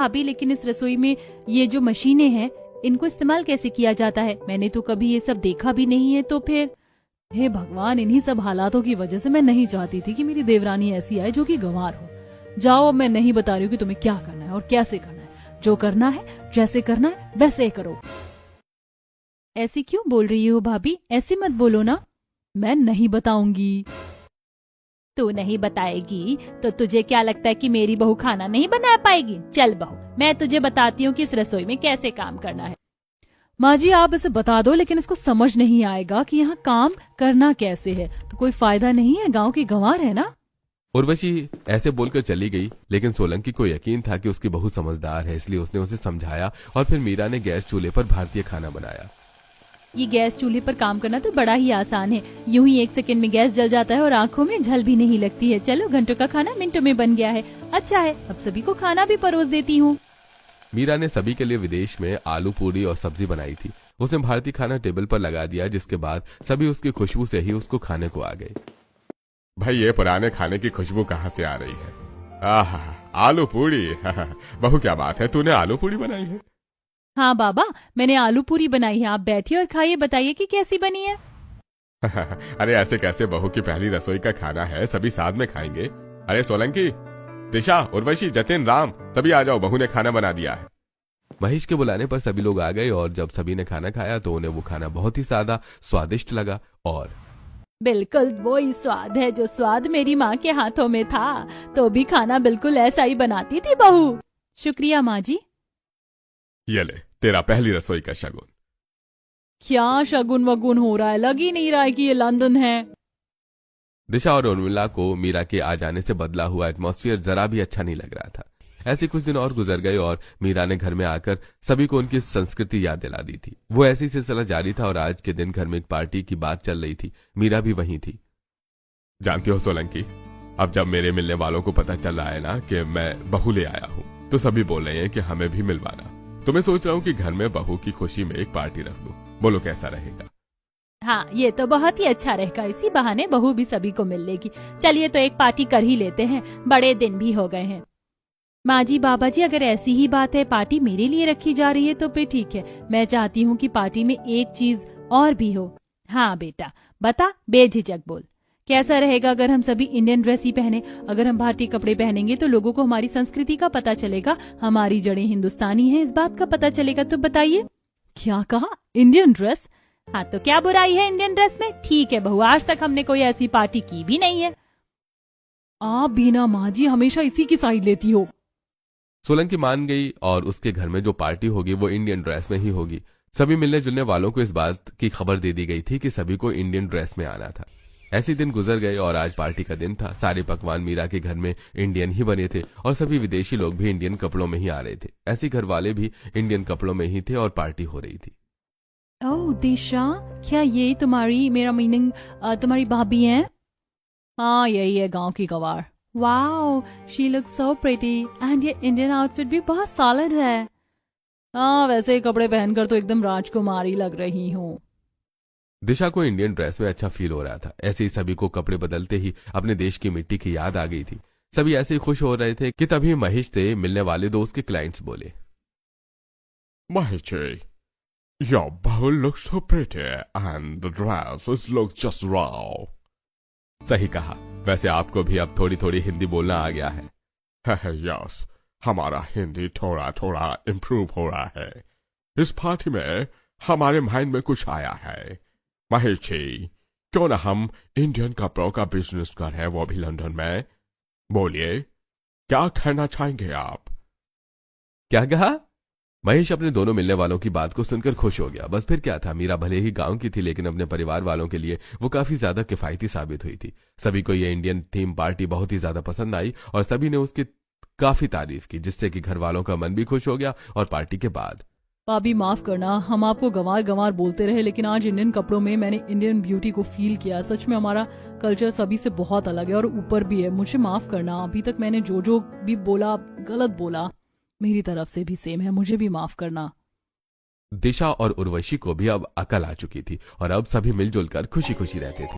भाभी लेकिन इस रसोई में ये जो मशीनें हैं इनको इस्तेमाल कैसे किया जाता है? मैंने तो कभी ये सब देखा भी नहीं है। तो फिर हे भगवान, इन्हीं सब हालातों की वजह से मैं नहीं चाहती थी कि मेरी देवरानी ऐसी आए जो कि गंवार हो। जाओ, अब मैं नहीं बता रही हूँ कि तुम्हें क्या करना है और कैसे करना है। जो करना है, जैसे करना है वैसे करो। ऐसी क्यों बोल रही हो भाभी? ऐसी मत बोलो ना। मैं नहीं बताऊंगी। तू नहीं बताएगी तो तुझे क्या लगता है कि मेरी बहू खाना नहीं बना पाएगी? चल बहू, मैं तुझे बताती हूँ कि इस रसोई में कैसे काम करना है। माँ जी, आप इसे बता दो, लेकिन इसको समझ नहीं आएगा कि यहाँ काम करना कैसे है, तो कोई फायदा नहीं है। गांव की गंवार है ना। उर्वशी ऐसे बोलकर चली गई, लेकिन सोलंकी को यकीन था कि उसकी बहू समझदार है, इसलिए उसने उसे समझाया और फिर मीरा ने गैस चूल्हे पर भारतीय खाना बनाया। ये गैस चूल्हे पर काम करना तो बड़ा ही आसान है। यूं ही 1 सेकंड में गैस जल जाता है और आंखों में झल भी नहीं लगती है। चलो, घंटों का खाना मिनटों में बन गया है। अच्छा है, अब सभी को खाना भी परोस देती हूँ। मीरा ने सभी के लिए विदेश में आलू पूरी और सब्जी बनाई थी। उसने भारतीय खाना टेबल पर लगा दिया, जिसके बाद सभी उसकी खुशबू से ही उसको खाने को आ गए। भाई, ये पुराने खाने की खुशबू कहाँ से आ रही है? आहा, आलू पूरी। बहू, क्या बात है, तूने आलू पूरी बनाई है? हाँ बाबा, मैंने आलू पूरी बनाई है। आप बैठिए और खाइए, बताइए कि कैसी बनी है। अरे ऐसे कैसे? बहू की पहली रसोई का खाना है, सभी साथ में खाएंगे। अरे सोलंकी, दिशा, उर्वशी, जतिन, राम, सभी आ जाओ, बहू ने खाना बना दिया है। महेश के बुलाने पर सभी लोग आ गए और जब सभी ने खाना खाया तो उन्हें वो खाना बहुत ही ज्यादा स्वादिष्ट लगा। और बिल्कुल वही स्वाद है जो स्वाद मेरी माँ के हाथों में था। तो भी खाना बिल्कुल ऐसा ही बनाती थी बहू। शुक्रिया माँ जी। ये ले तेरा पहली रसोई का शगुन। क्या शगुन वगुन हो रहा है? लग ही नहीं रहा है कि ये लंदन है। दिशा और उर्मिला को मीरा के आ जाने से बदला हुआ एटमॉस्फेयर जरा भी अच्छा नहीं लग रहा था। ऐसे कुछ दिन और गुजर गए और मीरा ने घर में आकर सभी को उनकी संस्कृति याद दिला दी थी। वो ऐसी सिलसिला जारी था और आज के दिन घर में एक पार्टी की बात चल रही थी। मीरा भी वहीं थी। जानती हो सोलंकी, अब जब मेरे मिलने वालों को पता चल रहा है ना कि मैं बहू ले आया हूँ, तो सभी बोल रहे हैं कि हमें भी मिलवाना। तो मैं सोच रहा हूँ कि घर में बहू की खुशी में एक पार्टी रख दूं। बोलो कैसा रहेगा? हाँ, ये तो बहुत ही अच्छा रहेगा। इसी बहाने बहू भी सभी को मिल लेगी। चलिए तो एक पार्टी कर ही लेते हैं, बड़े दिन भी हो गए हैं। माँ जी, बाबा जी, अगर ऐसी ही बात है, पार्टी मेरे लिए रखी जा रही है तो फिर ठीक है। मैं चाहती हूँ कि पार्टी में एक चीज और भी हो। हाँ बेटा, बता, बेझिझक बोल। कैसा रहेगा अगर हम सभी इंडियन ड्रेस ही पहने? अगर हम भारतीय कपड़े पहनेंगे तो लोगों को हमारी संस्कृति का पता चलेगा, हमारी जड़ें हिंदुस्तानी हैं, इस बात का पता चलेगा। तो बताइए, क्या कहा? Indian dress? हाँ, तो क्या बुराई है इंडियन ड्रेस में? ठीक है बहू, आज तक हमने कोई ऐसी पार्टी की भी नहीं है। आप भी ना माँ जी, हमेशा इसी की साइड लेती हो। सोलंकी मान गई और उसके घर में जो पार्टी होगी वो इंडियन ड्रेस में ही होगी। सभी मिलने जुलने वालों को इस बात की खबर दे दी गई थी कि सभी को इंडियन ड्रेस में आना था। ऐसे दिन गुजर गए और आज पार्टी का दिन था। सारे पकवान मीरा के घर में इंडियन ही बने थे और सभी विदेशी लोग भी इंडियन कपड़ों में ही आ रहे थे। ऐसे घर वाले भी इंडियन कपड़ों में ही थे और पार्टी हो रही थी। ओह दिशा, क्या ये तुम्हारी, मेरा मीनिंग तुम्हारी भाभी हैं? हाँ, यही है गांव की गवार। Wow, she looks so pretty and ये इंडियन आउटफिट भी बहुत सॉलिड है। हाँ, वैसे ही कपड़े पहनकर तो एकदम राजकुमारी लग रही हूँ। दिशा को इंडियन ड्रेस में अच्छा फील हो रहा था। ऐसे ही सभी को कपड़े बदलते ही अपने देश की मिट्टी की याद आ गई थी। सभी ऐसे ही खुश हो रहे थे कि तभी महेश से मिलने वाले दोस्त के क्लाइंट्स बोले, Mahesh, your bowl looks so pretty and the dresses look just wow. सही कहा। वैसे आपको भी अब थोड़ी थोड़ी हिंदी बोलना आ गया है। यस, हमारा हिंदी थोड़ा थोड़ा इम्प्रूव हो रहा है। इस पार्टी में हमारे माइंड में कुछ आया है। महेश जी, क्यों ना हम इंडियन कपड़ों का बिजनेस करें, वो भी लंदन में? बोलिए, क्या कहना चाहेंगे आप? क्या कहा? महेश अपने दोनों मिलने वालों की बात को सुनकर खुश हो गया। बस फिर क्या था, मीरा भले ही गांव की थी लेकिन अपने परिवार वालों के लिए वो काफी ज्यादा किफायती साबित हुई थी। सभी को ये इंडियन थीम पार्टी बहुत ही ज्यादा पसंद आई और सभी ने उसकी काफी तारीफ की, जिससे कि घर वालों का मन भी खुश हो गया। और पार्टी के बाद, भाभी माफ करना, हम आपको गंवार गंवार बोलते रहे, लेकिन आज इंडियन कपड़ों में मैंने इंडियन ब्यूटी को फील किया। सच में हमारा कल्चर सभी से बहुत अलग है और ऊपर भी है। मुझे माफ करना, अभी तक मैंने जो जो भी बोला गलत बोला। मेरी तरफ से भी सेम है, मुझे भी माफ करना। दिशा और उर्वशी को भी अब अकल आ चुकी थी और अब सभी मिलजुल कर खुशी खुशी रहते थे।